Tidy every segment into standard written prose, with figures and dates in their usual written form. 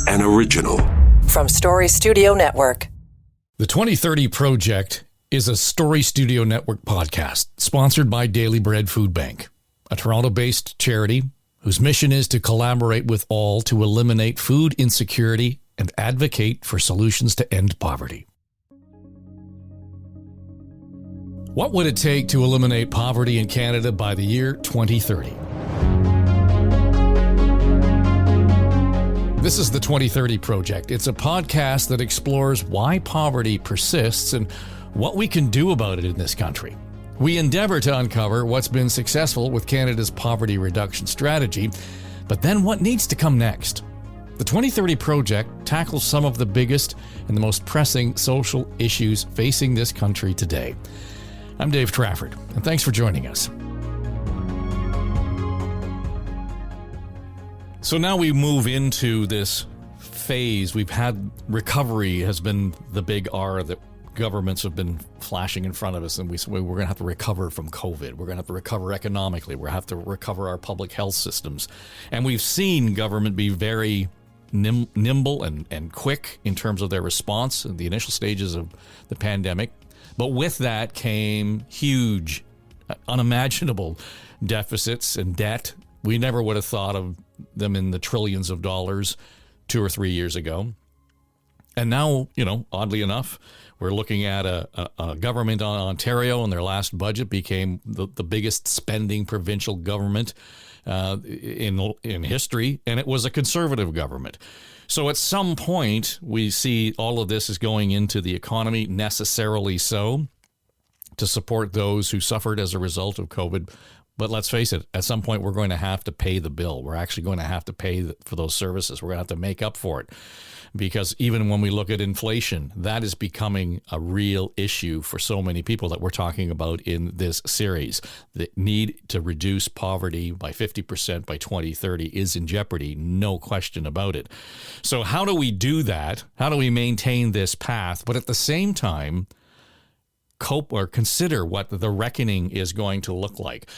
an original. From Story Studio Network. The 2030 Project is a Story Studio Network podcast sponsored by Daily Bread Food Bank, a Toronto-based charity whose mission is to collaborate with all to eliminate food insecurity and advocate for solutions to end poverty. What would it take to eliminate poverty in Canada by the year 2030? This is the 2030 Project. It's a podcast that explores why poverty persists and what we can do about it in this country. We endeavor to uncover what's been successful with Canada's poverty reduction strategy, but then what needs to come next. The 2030 Project tackles some of the biggest and the most pressing social issues facing this country today. I'm Dave Trafford, and thanks for joining us. So now we move into this phase. We've had recovery has been the big R that governments have been flashing in front of us, and we're going to have to recover from COVID. We're going to have to recover economically. We're going to have to recover our public health systems. And we've seen government be very nimble and quick in terms of their response in the initial stages of the pandemic. But with that came huge, unimaginable deficits and debt. We never would have thought of them in the trillions of dollars 2 or 3 years ago. And now, oddly enough, we're looking at a government on Ontario, and their last budget became the biggest spending provincial government in history, and it was a conservative government. So at some point, we see all of this is going into the economy, necessarily so, to support those who suffered as a result of COVID. But let's face it, at some point, we're going to have to pay the bill. We're actually going to have to pay for those services. We're going to have to make up for it. Because even when we look at inflation, that is becoming a real issue for so many people that we're talking about in this series. The need to reduce poverty by 50% by 2030 is in jeopardy, no question about it. So how do we do that? How do we maintain this path, but at the same time, cope or consider what the reckoning is going to look like?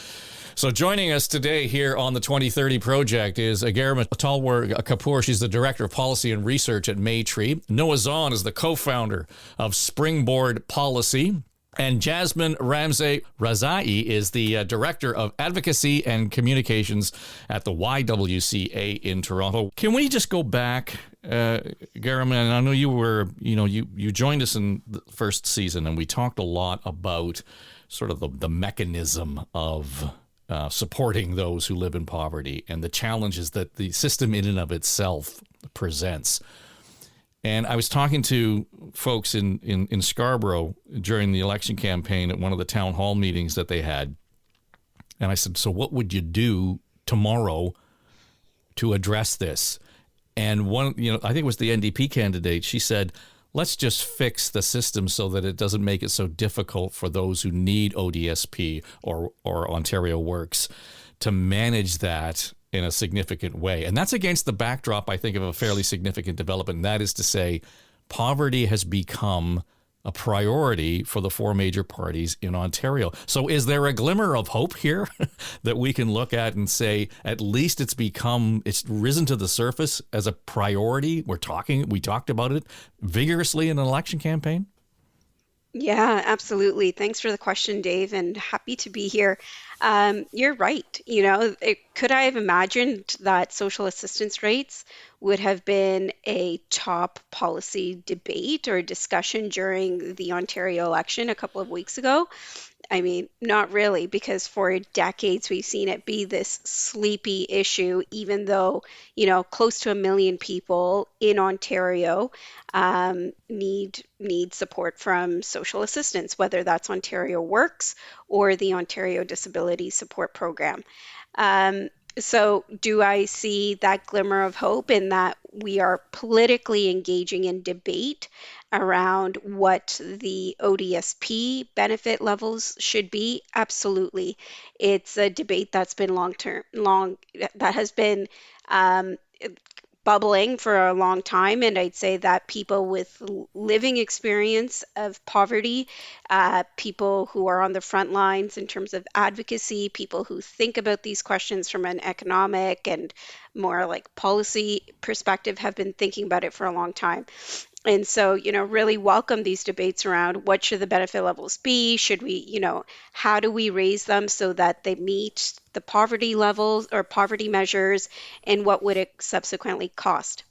So joining us today here on the 2030 Project is Garima Talwar Kapoor. She's the Director of Policy and Research at Maytree. Noah Zahn is the co-founder of Springboard Policy. And Jasmine Ramze Rezaee is the Director of Advocacy and Communications at the YWCA in Toronto. Can we just go back, Garima? And I know you were, you joined us in the first season, and we talked a lot about sort of the mechanism of supporting those who live in poverty and the challenges that the system in and of itself presents. And I was talking to folks in Scarborough during the election campaign at one of the town hall meetings that they had. And I said, so what would you do tomorrow to address this? And one, I think it was the NDP candidate, she said, let's just fix the system so that it doesn't make it so difficult for those who need ODSP or Ontario Works to manage that in a significant way. And that's against the backdrop, I think, of a fairly significant development. And that is to say, poverty has become a priority for the 4 major parties in Ontario. So is there a glimmer of hope here that we can look at and say, at least it's risen to the surface as a priority? We talked about it vigorously in an election campaign? Yeah, absolutely. Thanks for the question, Dave, and happy to be here. You're right. Could I have imagined that social assistance rates would have been a top policy debate or discussion during the Ontario election a couple of weeks ago? I mean, not really, because for decades we've seen it be this sleepy issue, even though, close to 1 million people in Ontario need support from social assistance, whether that's Ontario Works or the Ontario Disability Support Program. So do I see that glimmer of hope in that we are politically engaging in debate around what the ODSP benefit levels should be? Absolutely. It's a debate that's been that has been bubbling for a long time. And I'd say that people with living experience of poverty, people who are on the front lines in terms of advocacy, people who think about these questions from an economic and more like policy perspective, have been thinking about it for a long time. And so, really welcome these debates around what should the benefit levels be? Should we, how do we raise them so that they meet the poverty levels or poverty measures, and what would it subsequently cost?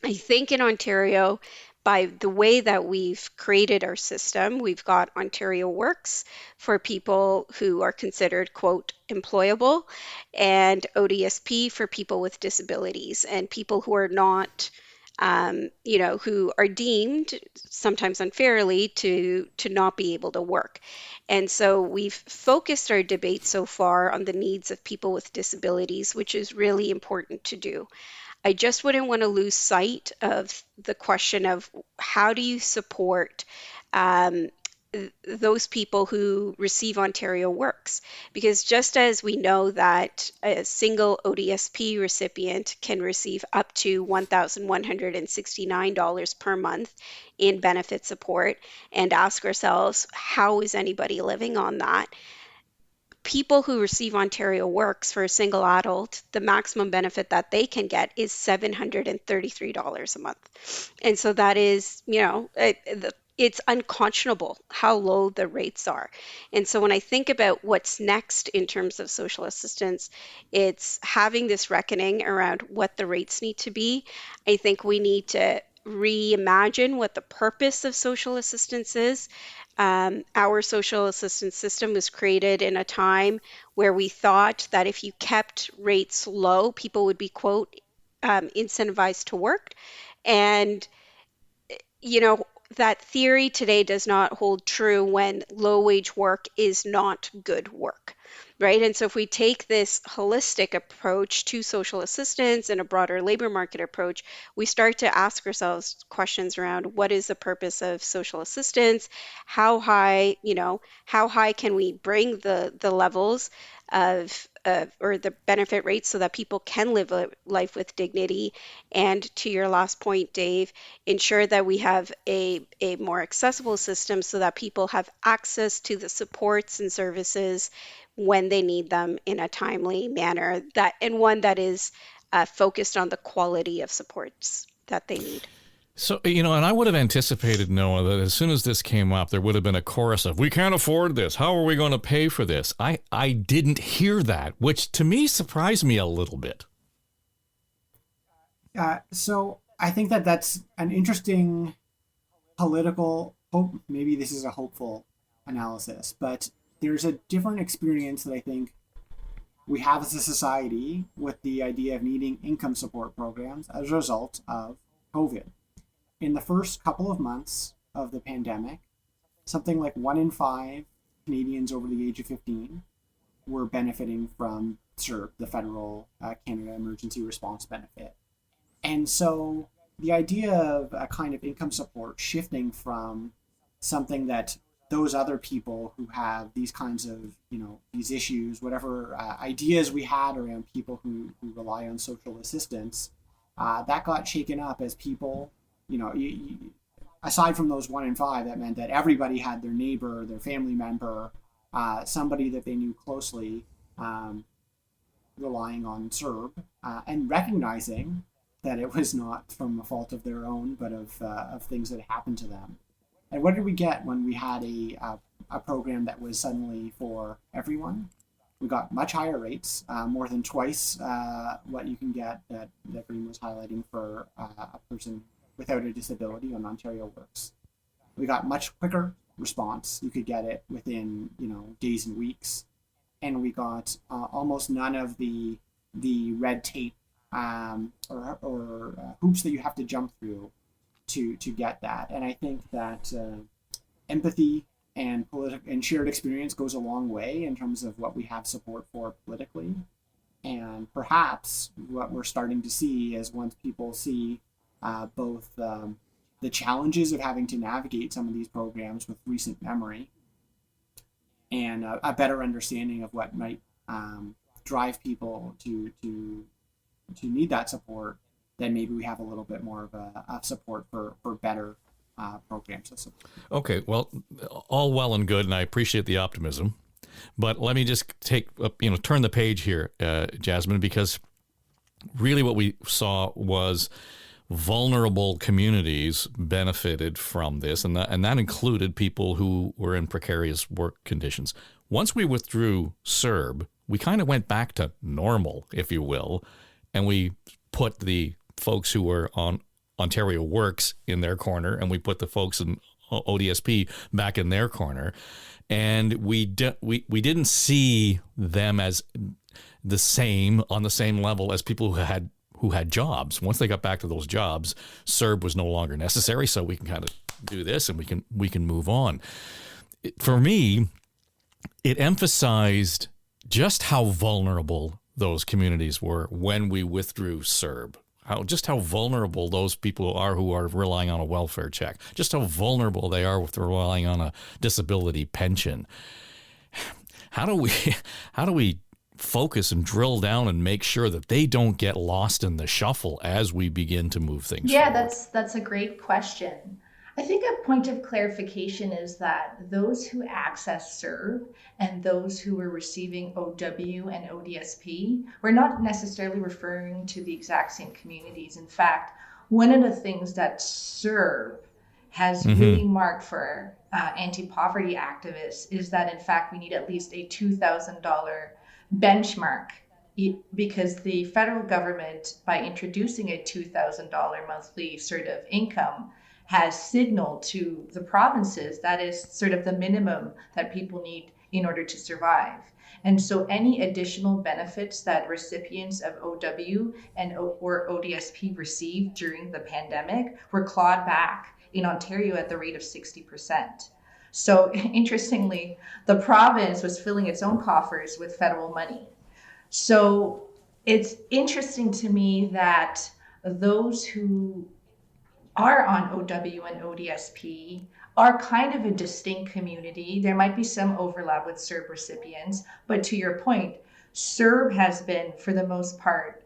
I think in Ontario, by the way that we've created our system, we've got Ontario Works for people who are considered, quote, employable, and ODSP for people with disabilities and people who are not, who are deemed sometimes unfairly to not be able to work. And so we've focused our debate so far on the needs of people with disabilities, which is really important to do. I just wouldn't want to lose sight of the question of how do you support um, those people who receive Ontario Works? Because just as we know that a single ODSP recipient can receive up to $1,169 per month in benefit support, and ask ourselves, how is anybody living on that? People who receive Ontario Works for a single adult, the maximum benefit that they can get is $733 a month. And so that is, it's unconscionable how low the rates are. And so when I think about what's next in terms of social assistance, it's having this reckoning around what the rates need to be. I think we need to reimagine what the purpose of social assistance is. Our social assistance system was created in a time where we thought that if you kept rates low, people would be, quote, incentivized to work. And you know, that theory today does not hold true when low wage work is not good work, right? And so if we take this holistic approach to social assistance and a broader labor market approach, we start to ask ourselves questions around what is the purpose of social assistance? How high, how high can we bring the levels of or the benefit rates so that people can live a life with dignity? And to your last point, Dave, ensure that we have a more accessible system so that people have access to the supports and services when they need them in a timely manner, that and one that is focused on the quality of supports that they need. So, and I would have anticipated, Noah, that as soon as this came up, there would have been a chorus of, we can't afford this. How are we going to pay for this? I didn't hear that, which to me surprised me a little bit. So I think that that's an interesting political hope. Maybe this is a hopeful analysis, but there's a different experience that I think we have as a society with the idea of needing income support programs as a result of COVID. In the first couple of months of the pandemic, something like 1 in 5 Canadians over the age of 15 were benefiting from CERB, the Federal Canada Emergency Response Benefit. And so the idea of a kind of income support shifting from something that those other people who have these kinds of, these issues, whatever ideas we had around people who rely on social assistance, that got shaken up as people, aside from those 1 in 5, that meant that everybody had their neighbor, their family member, somebody that they knew closely, relying on CERB, and recognizing that it was not from a fault of their own, but of things that happened to them. And what did we get when we had a program that was suddenly for everyone? We got much higher rates, more than twice what you can get that Green was highlighting for a person without a disability on Ontario Works. We got much quicker response. You could get it within days and weeks, and we got almost none of the red tape or hoops that you have to jump through to get that. And I think that empathy and shared experience goes a long way in terms of what we have support for politically. And perhaps what we're starting to see is once people see both the challenges of having to navigate some of these programs with recent memory and a better understanding of what might drive people to need that support, then maybe we have a little bit more of a support for better programs of support. Okay, well, all well and good, and I appreciate the optimism. But let me just turn the page here, Jasmine, because really what we saw was vulnerable communities benefited from this, and that included people who were in precarious work conditions. Once we withdrew CERB, we kind of went back to normal, if you will, and we put the folks who were on Ontario Works in their corner, and we put the folks in ODSP back in their corner, and we didn't see them as on the same level as people who had jobs. Once they got back to those jobs, CERB was no longer necessary, so we can kind of do this and we can move on. For me, it emphasized just how vulnerable those communities were when we withdrew CERB. How vulnerable those people are who are relying on a welfare check. Just how vulnerable they are with relying on a disability pension. How do we focus and drill down and make sure that they don't get lost in the shuffle as we begin to move things forward? That's a great question. I think a point of clarification is that those who access CERB and those who were receiving OW and ODSP were not necessarily referring to the exact same communities. In fact, one of the things that CERB has really marked for anti-poverty activists is that, in fact, we need at least a $2,000 benchmark, because the federal government, by introducing a $2,000 monthly sort of income, has signaled to the provinces that is sort of the minimum that people need in order to survive. And so any additional benefits that recipients of OW or ODSP received during the pandemic were clawed back in Ontario at the rate of 60%. So interestingly, the province was filling its own coffers with federal money. So it's interesting to me that those who are on OW and ODSP are kind of a distinct community. There might be some overlap with CERB recipients, but to your point, CERB has been, for the most part,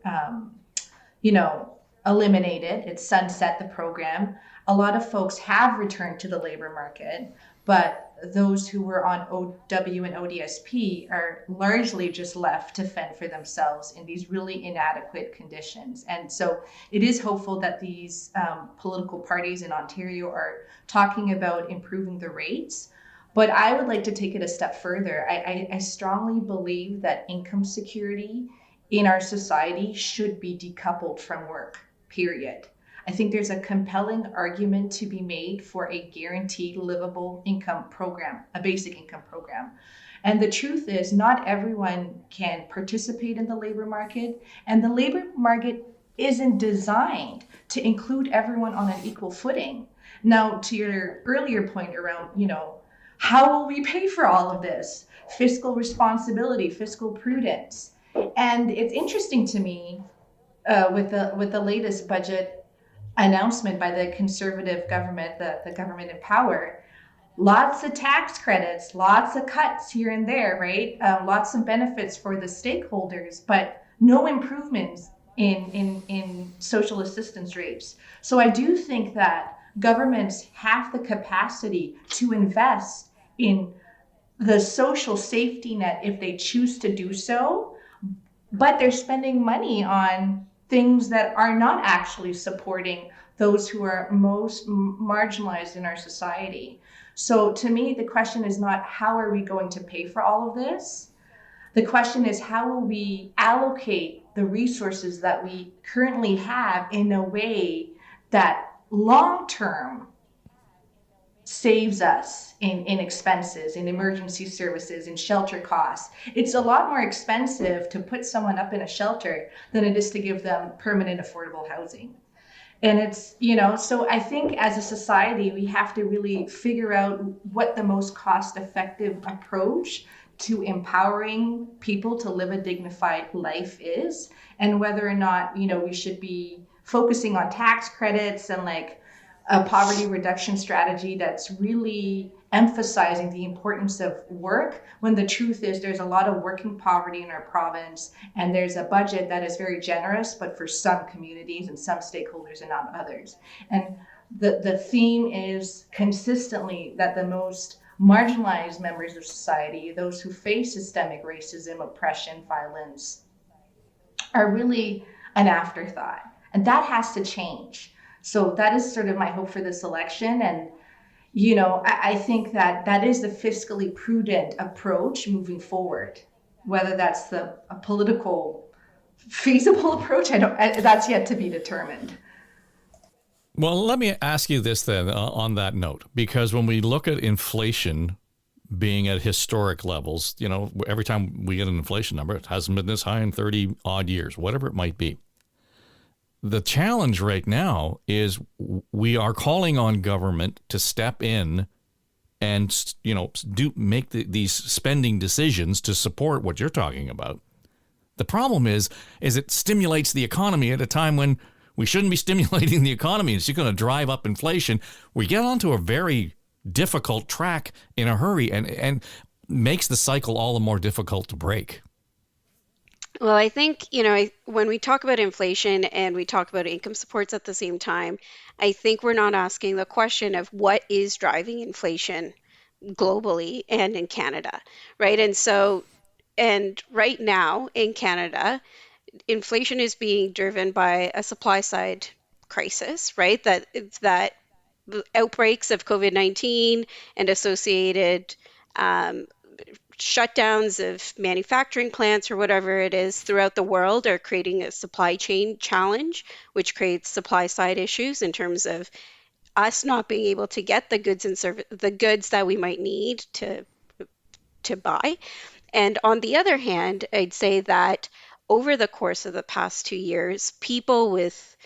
eliminated. It's sunset the program. A lot of folks have returned to the labor market, but those who were on OW and ODSP are largely just left to fend for themselves in these really inadequate conditions. And so it is hopeful that these political parties in Ontario are talking about improving the rates. But I would like to take it a step further. I strongly believe that income security in our society should be decoupled from work, period. I think there's a compelling argument to be made for a guaranteed livable income program, a basic income program. And the truth is, not everyone can participate in the labor market, and the labor market isn't designed to include everyone on an equal footing. Now, to your earlier point around, how will we pay for all of this? Fiscal responsibility, fiscal prudence. And it's interesting to me with the latest budget announcement by the Conservative government, the government in power, lots of tax credits, lots of cuts here and there, right? Lots of benefits for the stakeholders, but no improvements in social assistance rates. So I do think that governments have the capacity to invest in the social safety net if they choose to do so, but they're spending money on things that are not actually supporting those who are most marginalized in our society. So to me, the question is not how are we going to pay for all of this? The question is how will we allocate the resources that we currently have in a way that long-term saves us in expenses, in emergency services, in shelter costs. It's a lot more expensive to put someone up in a shelter than it is to give them permanent affordable housing. And it's, so I think as a society, we have to really figure out what the most cost-effective approach to empowering people to live a dignified life is, and whether or not, we should be focusing on tax credits and a poverty reduction strategy that's really emphasizing the importance of work, when the truth is there's a lot of working poverty in our province, and there's a budget that is very generous, but for some communities and some stakeholders and not others. And the theme is consistently that the most marginalized members of society, those who face systemic racism, oppression, violence, are really an afterthought. And that has to change. So that is sort of my hope for this election. And, I think that is the fiscally prudent approach moving forward. Whether that's a political feasible approach, that's yet to be determined. Well, let me ask you this then on that note, because when we look at inflation being at historic levels, every time we get an inflation number, it hasn't been this high in 30 odd years, whatever it might be. The challenge right now is we are calling on government to step in and, make these spending decisions to support what you're talking about. The problem is it stimulates the economy at a time when we shouldn't be stimulating the economy. It's just going to drive up inflation. We get onto a very difficult track in a hurry and makes the cycle all the more difficult to break. Well, I think, when we talk about inflation and we talk about income supports at the same time, I think we're not asking the question of what is driving inflation globally and in Canada, right? And right now in Canada, inflation is being driven by a supply side crisis, right? That outbreaks of COVID-19 and associated shutdowns of manufacturing plants or whatever it is throughout the world are creating a supply chain challenge, which creates supply side issues in terms of us not being able to get the goods and the goods that we might need to buy. And on the other hand, I'd say that over the course of the past 2 years, people with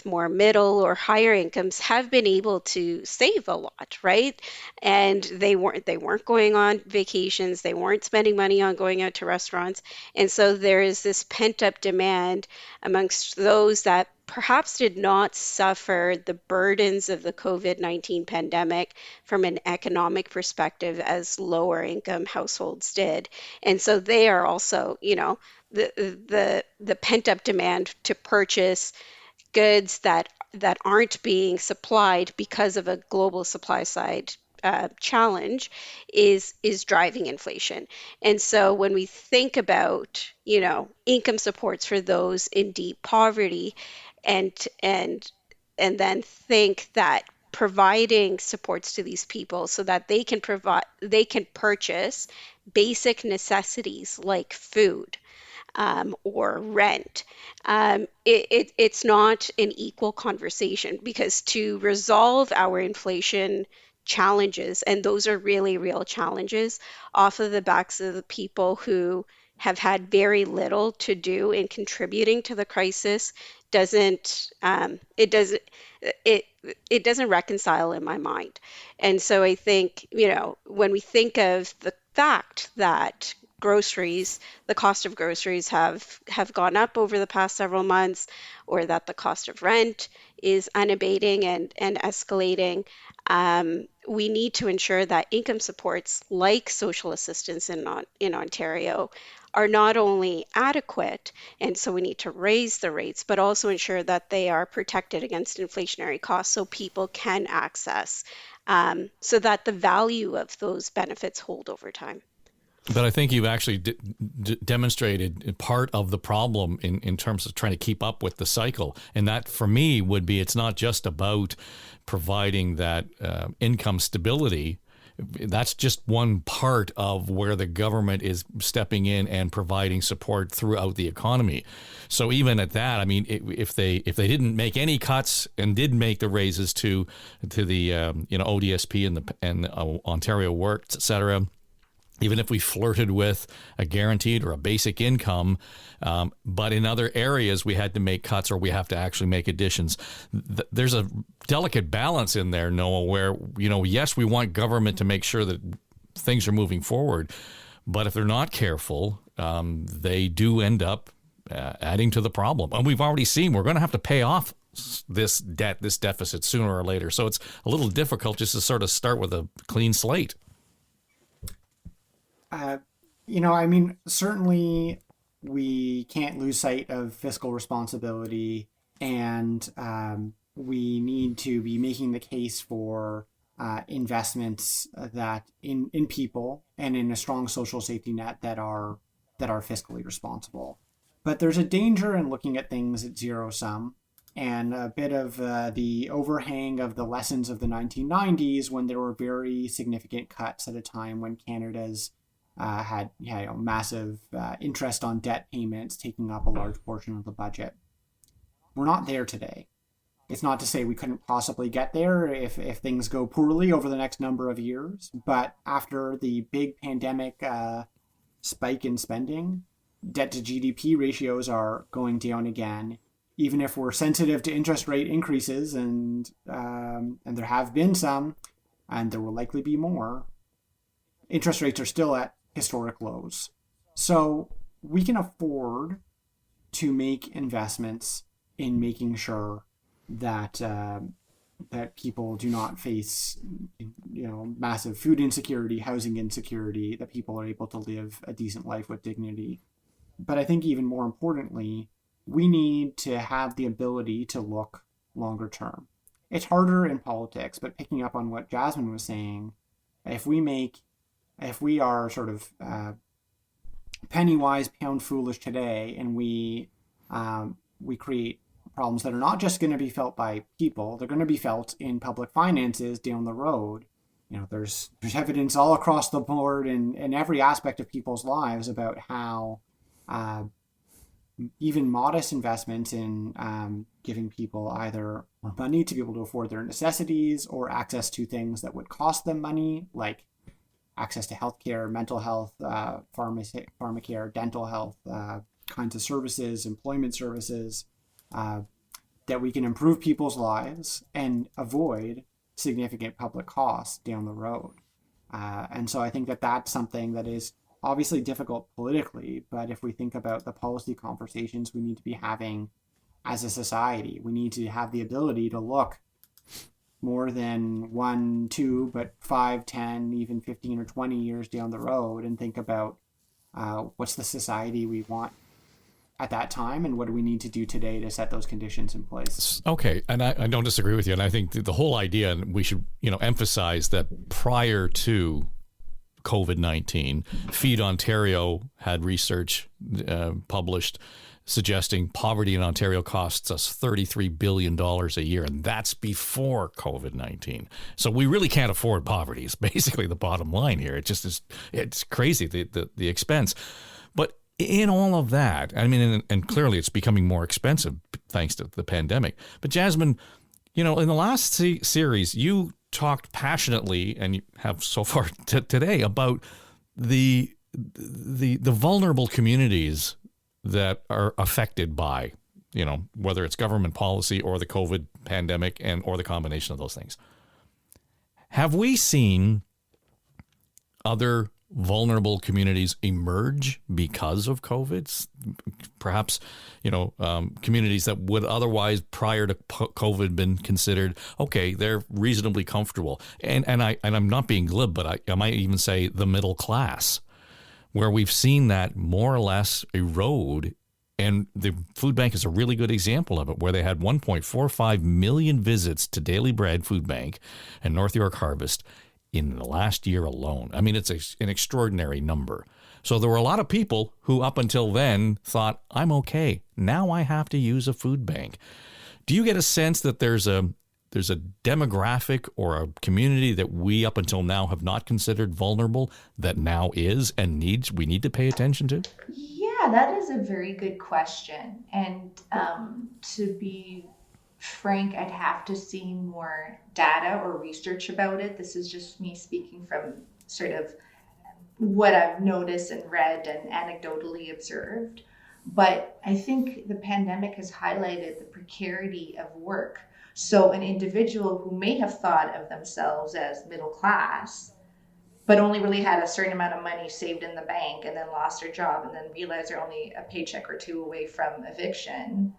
more middle or higher incomes have been able to save a lot, right? And they weren't going on vacations, they weren't spending money on going out to restaurants. And so there is this pent-up demand amongst those that perhaps did not suffer the burdens of the COVID-19 pandemic from an economic perspective as lower income households did. And so they are also, the pent-up demand to purchase goods that aren't being supplied because of a global supply side challenge is driving inflation. And so when we think about income supports for those in deep poverty, and then think that providing supports to these people so that they can purchase basic necessities like food, or rent, it's not an equal conversation, because to resolve our inflation challenges, and those are really real challenges, off of the backs of the people who have had very little to do in contributing to the crisis, doesn't reconcile in my mind. And so I think, when we think of the fact that the cost of groceries have gone up over the past several months, or that the cost of rent is unabating and escalating, we need to ensure that income supports like social assistance in Ontario are not only adequate, and so we need to raise the rates, but also ensure that they are protected against inflationary costs so people can access, so that the value of those benefits hold over time. But I think you've actually demonstrated part of the problem in terms of trying to keep up with the cycle. And that, for me, would be it's not just about providing that income stability. That's just one part of where the government is stepping in and providing support throughout the economy. So even at that, I mean, if they didn't make any cuts and did make the raises to the ODSP and Ontario Works, et cetera, even if we flirted with a guaranteed or a basic income, but in other areas we had to make cuts or we have to actually make additions. There's a delicate balance in there, Noah, where, yes, we want government to make sure that things are moving forward, but if they're not careful, they do end up adding to the problem. And we've already seen we're going to have to pay off this deficit sooner or later. So it's a little difficult just to sort of start with a clean slate. Certainly we can't lose sight of fiscal responsibility, and we need to be making the case for investments that in people and in a strong social safety net that are fiscally responsible. But there's a danger in looking at things at zero sum, and a bit of the overhang of the lessons of the 1990s, when there were very significant cuts at a time when Canada's had massive interest on debt payments taking up a large portion of the budget. We're not there today. It's not to say we couldn't possibly get there if things go poorly over the next number of years, but after the big pandemic spike in spending, debt to GDP ratios are going down again. Even if we're sensitive to interest rate increases, and there have been some, and there will likely be more, interest rates are still at historic lows. So we can afford to make investments in making sure that that people do not face massive food insecurity, housing insecurity, that people are able to live a decent life with dignity. But I think even more importantly, we need to have the ability to look longer term. It's harder in politics, but picking up on what Jasmine was saying, if we are sort of penny wise, pound foolish today, and we create problems that are not just going to be felt by people, they're going to be felt in public finances down the road. There's evidence all across the board in every aspect of people's lives about how even modest investments in giving people either more money to be able to afford their necessities, or access to things that would cost them money, like access to healthcare, mental health, pharmacare, dental health, kinds of services, employment services, that we can improve people's lives and avoid significant public costs down the road. And so I think that that's something that is obviously difficult politically, but if we think about the policy conversations we need to be having as a society, we need to have the ability to look more than 1, 2, but 5, 10, even 15 or 20 years down the road, and think about what's the society we want at that time, and what do we need to do today to set those conditions in place. Okay, and I don't disagree with you, and I think the whole idea, and we should emphasize that prior to COVID-19, Feed Ontario had research published suggesting poverty in Ontario costs us $33 billion a year, and that's before COVID-19. So we really can't afford poverty. It's basically the bottom line here. It just is, it's crazy, the expense. But in all of that, I mean, and clearly it's becoming more expensive thanks to the pandemic. But Jasmine, in the last series, you talked passionately, and you have so far today, about the vulnerable communities that are affected by, whether it's government policy or the COVID pandemic or the combination of those things. Have we seen other vulnerable communities emerge because of COVID? Perhaps, communities that would otherwise prior to COVID been considered, okay, they're reasonably comfortable. And I'm not being glib, but I might even say the middle class, where we've seen that more or less erode. And the food bank is a really good example of it, where they had 1.45 million visits to Daily Bread Food Bank and North York Harvest in the last year alone. I mean, it's an extraordinary number. So there were a lot of people who up until then thought, I'm okay. Now I have to use a food bank. Do you get a sense that there's a demographic or a community that we up until now have not considered vulnerable that now is and we need to pay attention to? Yeah, that is a very good question. And to be frank, I'd have to see more data or research about it. This is just me speaking from sort of what I've noticed and read and anecdotally observed. But I think the pandemic has highlighted the precarity of work. So an individual who may have thought of themselves as middle class, but only really had a certain amount of money saved in the bank, and then lost their job, and then realized they're only a paycheck or two away from eviction,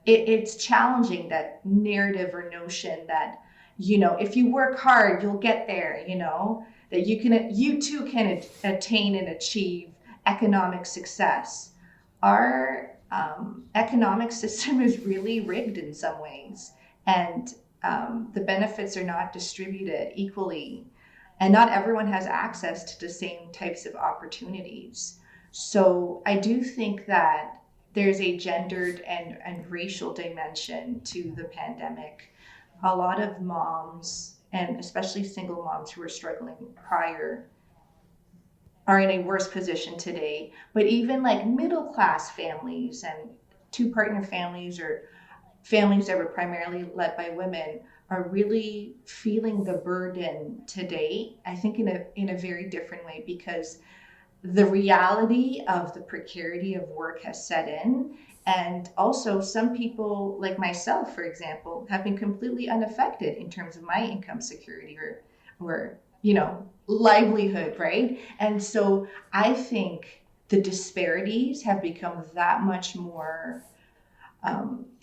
it's challenging that narrative or notion that, if you work hard, you'll get there, that you too can attain and achieve economic success. Our economic system is really rigged in some ways, and the benefits are not distributed equally, and not everyone has access to the same types of opportunities. So I do think that there's a gendered and racial dimension to the pandemic. A lot of moms, and especially single moms who were struggling prior, are in a worse position today. But even like middle class families and two partner families, or families that were primarily led by women, are really feeling the burden today, I think in a very different way, because the reality of the precarity of work has set in. And also, some people, like myself, for example, have been completely unaffected in terms of my income security or livelihood, right? And so I think the disparities have become that much more,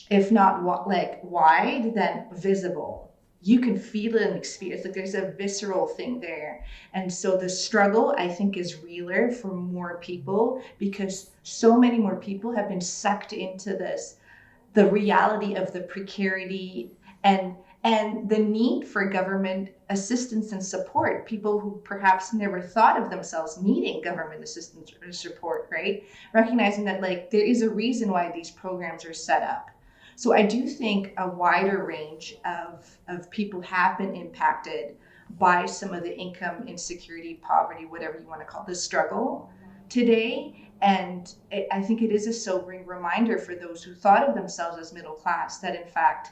if not wide, then visible. You can feel it and experience, like there's a visceral thing there. And so the struggle, I think, is realer for more people, because so many more people have been sucked into the reality of the precarity and the need for government assistance and support. People who perhaps never thought of themselves needing government assistance or support, right? Recognizing that there is a reason why these programs are set up. So I do think a wider range of people have been impacted by some of the income insecurity, poverty, whatever you want to call the struggle today. And I think it is a sobering reminder for those who thought of themselves as middle class that, in fact,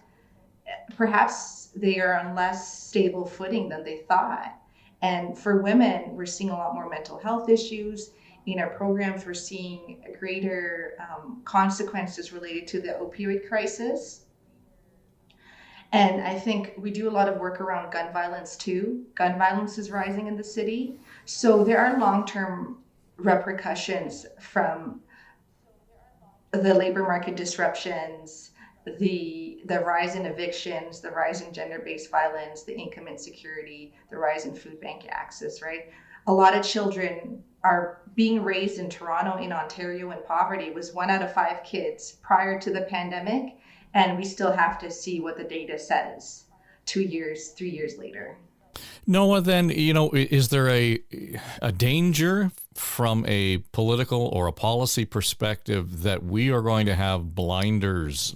perhaps they are on less stable footing than they thought. And for women, we're seeing a lot more mental health issues. In our programs, we're seeing greater consequences related to the opioid crisis. And I think we do a lot of work around gun violence too. Gun violence is rising in the city. So there are long-term repercussions from the labor market disruptions, the rise in evictions, the rise in gender-based violence, the income insecurity, the rise in food bank access, right? A lot of children are being raised in Toronto, in Ontario, in poverty. It was 1 out of 5 kids prior to the pandemic, and we still have to see what the data says 2 years, 3 years later. Noah, then, is there a danger from a political or a policy perspective that we are going to have blinders,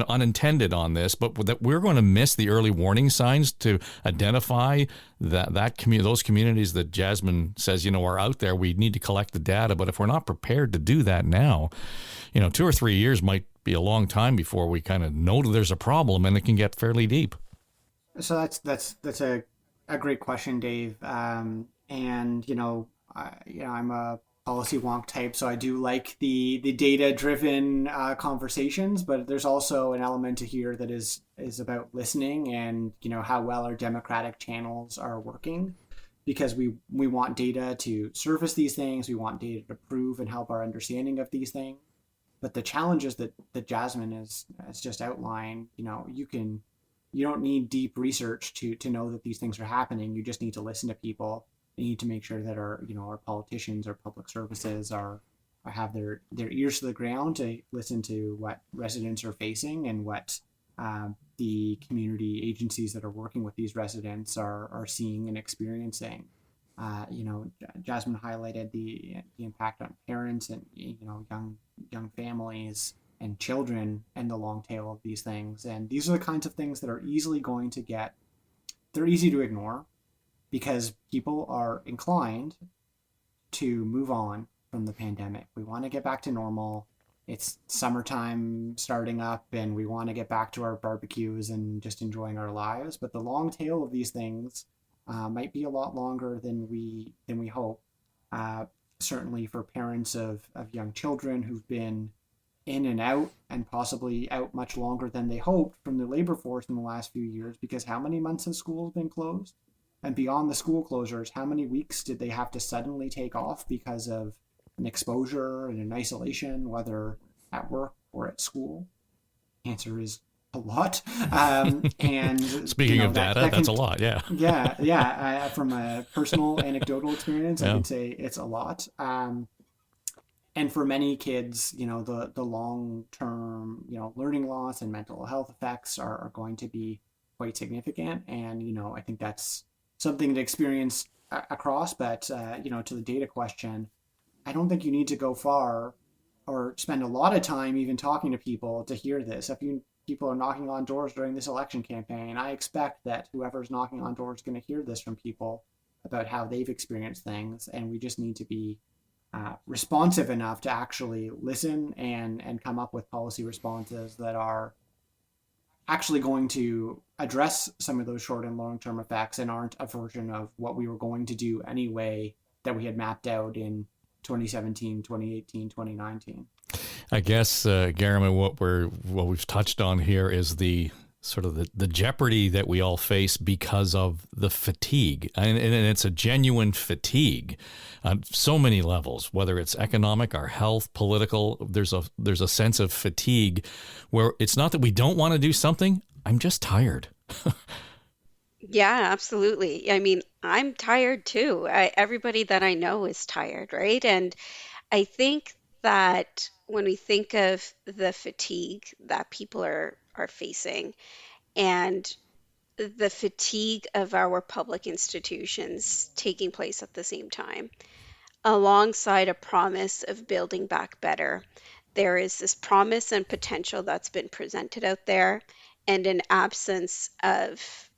unintended on this, but that we're going to miss the early warning signs to identify those communities that Jasmine says, are out there? We need to collect the data, but if we're not prepared to do that now, 2 or 3 years might be a long time before we kind of know there's a problem, and it can get fairly deep. So that's a great question, Dave. And I'm a policy wonk type, so I do like the data driven conversations. But there's also an element to here that is about listening and how well our democratic channels are working, because we want data to surface these things. We want data to prove and help our understanding of these things. But the challenges that Jasmine has just outlined, you don't need deep research to know that these things are happening. You just need to listen to people. You need to make sure that our politicians, our public services have their ears to the ground to listen to what residents are facing and what the community agencies that are working with these residents are seeing and experiencing. Jasmine highlighted the impact on parents and young families and children and the long tail of these things. And these are the kinds of things that are easy to ignore, because people are inclined to move on from the pandemic. We want to get back to normal. It's summertime starting up and we want to get back to our barbecues and just enjoying our lives. But the long tail of these things might be a lot longer than we hope. Certainly for parents of young children who've been in and out, and possibly out much longer than they hoped from the labor force in the last few years, because how many months has school been closed? And beyond the school closures, how many weeks did they have to suddenly take off because of an exposure and an isolation, whether at work or at school? answer is a lot. And Speaking of that data, that that's a can, lot. Yeah. yeah, yeah. From a personal anecdotal experience, I Yeah. can say it's a lot. And for many kids, the long term, learning loss and mental health effects are going to be quite significant. And I think that's something to experience across. But to the data question, I don't think you need to go far or spend a lot of time even talking to people to hear this. If people are knocking on doors during this election campaign, I expect that whoever's knocking on doors is going to hear this from people about how they've experienced things, and we just need to be responsive enough to actually listen and come up with policy responses that are actually going to address some of those short and long term effects and aren't a version of what we were going to do anyway that we had mapped out in 2017, 2018, 2019. I guess, Garima, what we've touched on here is the sort of the jeopardy that we all face because of the fatigue, and it's a genuine fatigue on so many levels, whether it's economic, our health, political. There's a sense of fatigue where it's not that we don't want to do something. I'm just tired. Yeah, absolutely. I mean, I'm tired too. Everybody that I know is tired, right? And I think that when we think of the fatigue that people are facing and the fatigue of our public institutions taking place at the same time, alongside a promise of building back better, there is this promise and potential that's been presented out there, and an absence of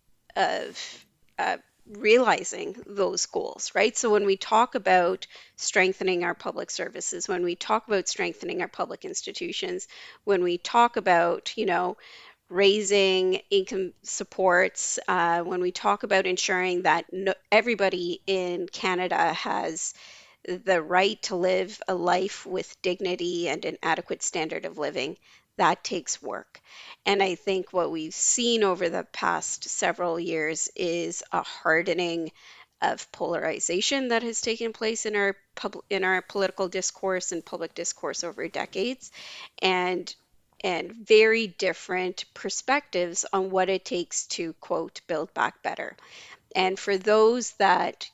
realizing those goals, right? So when we talk about strengthening our public services, when we talk about strengthening our public institutions, when we talk about, raising income supports, when we talk about ensuring that everybody in Canada has the right to live a life with dignity and an adequate standard of living, that takes work. And I think what we've seen over the past several years is a hardening of polarization that has taken place in our political discourse and public discourse over decades, and very different perspectives on what it takes to, quote, build back better. And for those that,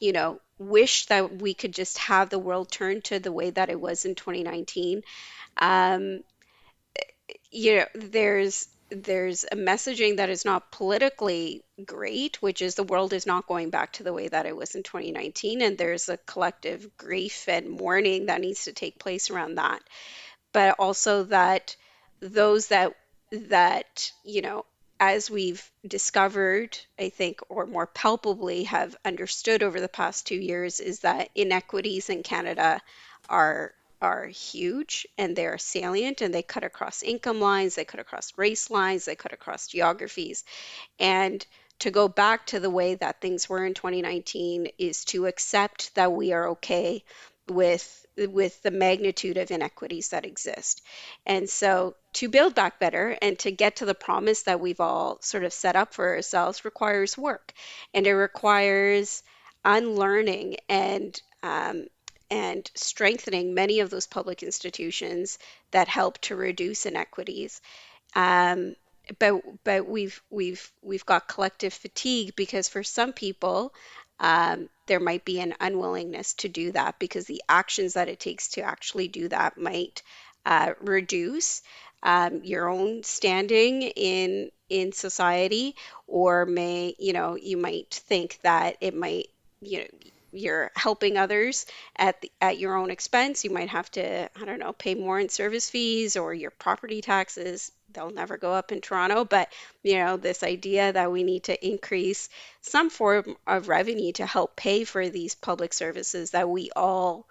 wish that we could just have the world turn to the way that it was in 2019, um, there's a messaging that is not politically great, which is the world is not going back to the way that it was in 2019, and there's a collective grief and mourning that needs to take place around that. But also that those that as we've discovered, I think, or more palpably have understood over the past 2 years, is that inequities in Canada are are huge, and they're salient, and they cut across income lines, they cut across race lines, they cut across geographies. And to go back to the way that things were in 2019 is to accept that we are okay with the magnitude of inequities that exist. And so to build back better and to get to the promise that we've all sort of set up for ourselves requires work. And it requires unlearning and strengthening many of those public institutions that help to reduce inequities. Um, but we've got collective fatigue because for some people, there might be an unwillingness to do that because the actions that it takes to actually do that might reduce your own standing in society, or may, you might think that it might, you know, you're helping others at your own expense. You might have to, I don't know, pay more in service fees, or your property taxes, they'll never go up in Toronto. But, this idea that we need to increase some form of revenue to help pay for these public services that we all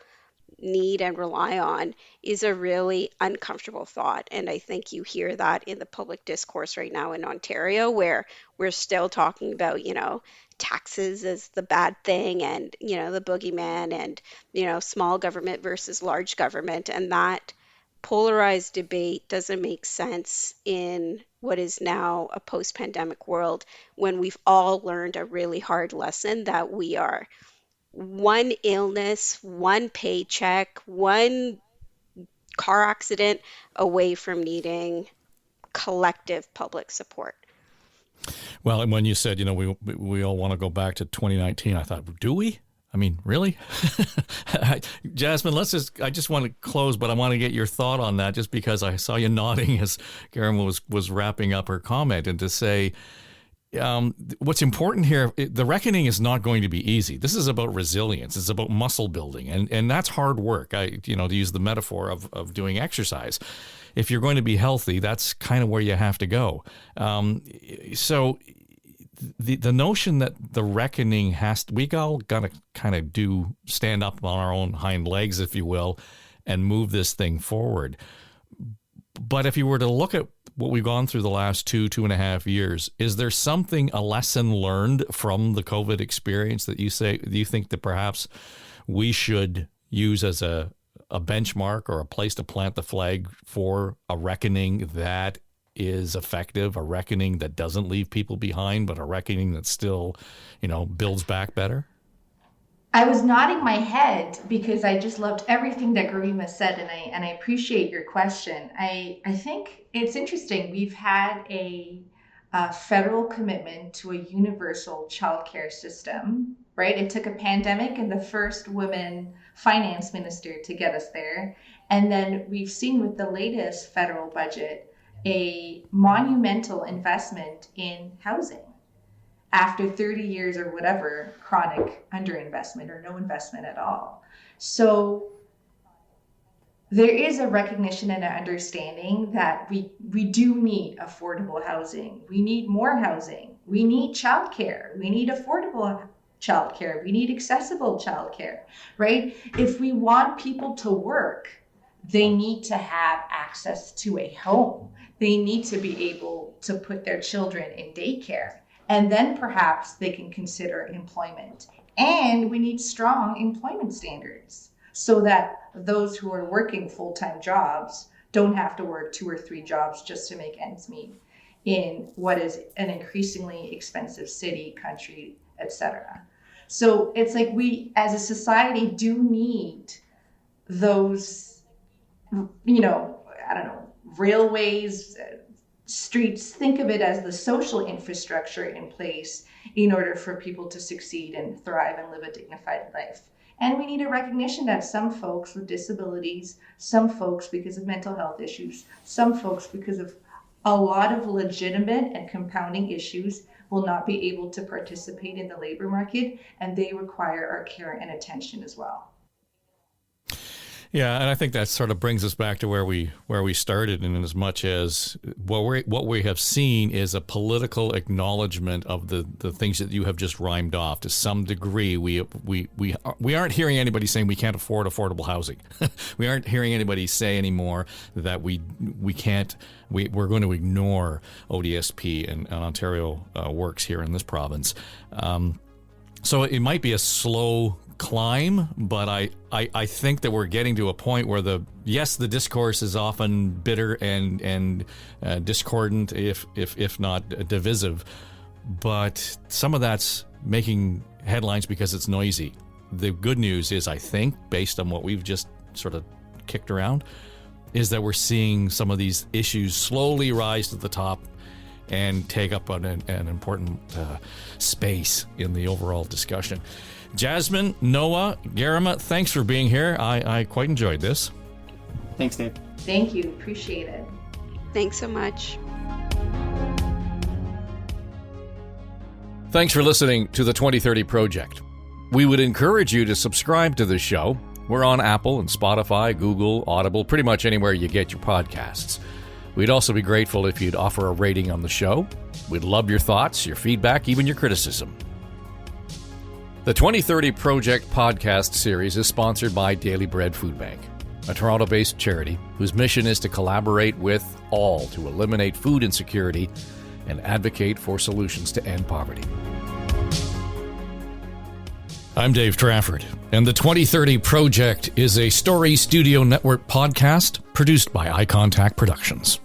need and rely on is a really uncomfortable thought. And I think you hear that in the public discourse right now in Ontario, where we're still talking about, taxes as the bad thing, and, the boogeyman, and, small government versus large government. And that polarized debate doesn't make sense in what is now a post pandemic world, when we've all learned a really hard lesson that we are one illness, one paycheck, one car accident away from needing collective public support. Well, and when you said, we all want to go back to 2019, I thought, do we? I mean, really? Jasmine, I just want to close, but I want to get your thought on that, just because I saw you nodding as Garima was wrapping up her comment, and to say, what's important here, the reckoning is not going to be easy. This is about resilience. It's about muscle building, and that's hard work. To use the metaphor of doing exercise. If you're going to be healthy, that's kind of where you have to go. So the notion that the reckoning we all got to kind of stand up on our own hind legs, if you will, and move this thing forward. But if you were to look at what we've gone through the last 2.5 years, is there a lesson learned from the COVID experience that you think that perhaps we should use as a benchmark or a place to plant the flag for a reckoning that is effective, a reckoning that doesn't leave people behind, but a reckoning that still, builds back better? I was nodding my head because I just loved everything that Garima said, and I appreciate your question. I think it's interesting. We've had a federal commitment to a universal childcare system, right? It took a pandemic and the first woman finance minister to get us there. And then we've seen with the latest federal budget a monumental investment in housing after 30 years or whatever chronic underinvestment or no investment at all. So there is a recognition and an understanding that we do need affordable housing. We need more housing. We need childcare. We need affordable childcare. We need accessible childcare, right? If we want people to work, they need to have access to a home. They need to be able to put their children in daycare. And then perhaps they can consider employment. And we need strong employment standards so that those who are working full-time jobs don't have to work 2 or 3 jobs just to make ends meet in what is an increasingly expensive city, country, etc. So it's like we as a society do need those, railways, streets. Think of it as the social infrastructure in place in order for people to succeed and thrive and live a dignified life. And we need a recognition that some folks with disabilities, some folks because of mental health issues, some folks because of a lot of legitimate and compounding issues will not be able to participate in the labor market, and they require our care and attention as well. Yeah, and I think that sort of brings us back to where we started, in as much as what we have seen is a political acknowledgement of the things that you have just rhymed off. To some degree, we aren't hearing anybody saying we can't afford affordable housing. We aren't hearing anybody say anymore that we're going to ignore ODSP and Ontario works here in this province. So it might be a slow climb, but I think that we're getting to a point where the discourse is often bitter and discordant, if not divisive, but some of that's making headlines because it's noisy. The good news is, I think, based on what we've just sort of kicked around, is that we're seeing some of these issues slowly rise to the top and take up an important space in the overall discussion. Jasmine, Noah, Garima, thanks for being here. I quite enjoyed this. Thanks, Dave. Thank you. Appreciate it. Thanks so much. Thanks for listening to the 2030 Project. We would encourage you to subscribe to the show. We're on Apple and Spotify, Google, Audible, pretty much anywhere you get your podcasts. We'd also be grateful if you'd offer a rating on the show. We'd love your thoughts, your feedback, even your criticism. The 2030 Project podcast series is sponsored by Daily Bread Food Bank, a Toronto-based charity whose mission is to collaborate with all to eliminate food insecurity and advocate for solutions to end poverty. I'm Dave Trafford, and the 2030 Project is a Story Studio Network podcast produced by Eye Contact Productions.